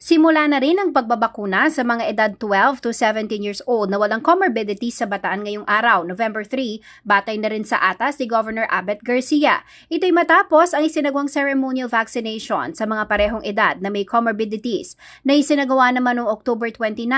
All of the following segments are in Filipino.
Simula na rin ang pagbabakuna sa mga edad 12 to 17 years old na walang comorbidities sa bataan ngayong araw, November 3, batay na rin sa atas ni Governor Abet Garcia. Ito'y matapos ang isinagawang ceremonial vaccination sa mga parehong edad na may comorbidities na isinagawa naman noong October 29.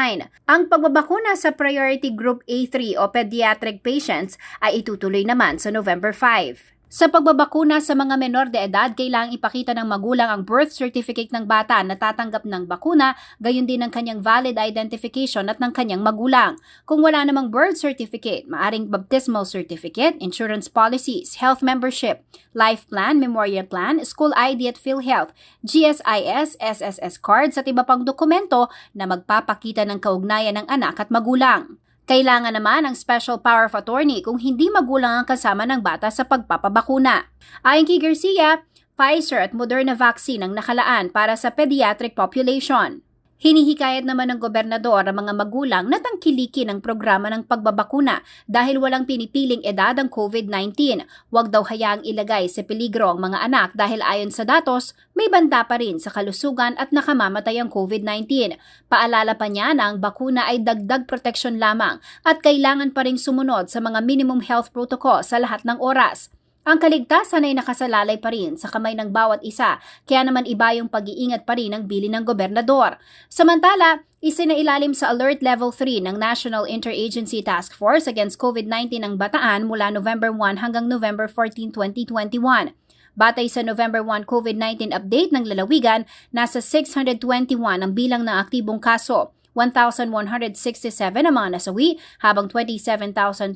Ang pagbabakuna sa Priority Group A3 o pediatric patients ay itutuloy naman sa November 5. Sa pagbabakuna sa mga menor de edad, kailangang ipakita ng magulang ang birth certificate ng bata na tatanggap ng bakuna, gayon din ang kanyang valid identification at ng kanyang magulang. Kung wala namang birth certificate, maaring baptismal certificate, insurance policies, health membership, life plan, memorial plan, school ID at PhilHealth, GSIS, SSS cards at iba pang dokumento na magpapakita ng kaugnayan ng anak at magulang. Kailangan naman ang special power of attorney kung hindi magulang ang kasama ng bata sa pagpapabakuna. Ayon kay Garcia, Pfizer at Moderna vaccine ang nakalaan para sa pediatric population. Hinihikayat naman ng gobernador ang mga magulang na tangkilikin ang programa ng pagbabakuna dahil walang pinipiling edad ang COVID-19. Huwag daw hayaang ilagay sa peligro ang mga anak dahil ayon sa datos, may banta pa rin sa kalusugan at nakamamatay ang COVID-19. Paalala pa niya na ang bakuna ay dagdag proteksyon lamang at kailangan pa ring sumunod sa mga minimum health protocol sa lahat ng oras. Ang kaligtasan ay nakasalalay pa rin sa kamay ng bawat isa, kaya naman iba yung pag-iingat pa rin ang bilin ng gobernador. Samantala, isinailalim sa Alert Level 3 ng National Interagency Task Force Against COVID-19 ang Bataan mula November 1 hanggang November 14, 2021. Batay sa November 1 COVID-19 update ng lalawigan, nasa 621 ang bilang ng aktibong kaso. 1,167 ang mga nasawi habang 27,296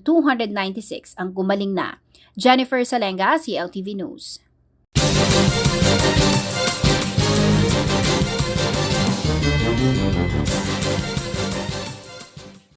ang gumaling na. Jennifer Salenga, CLTV News.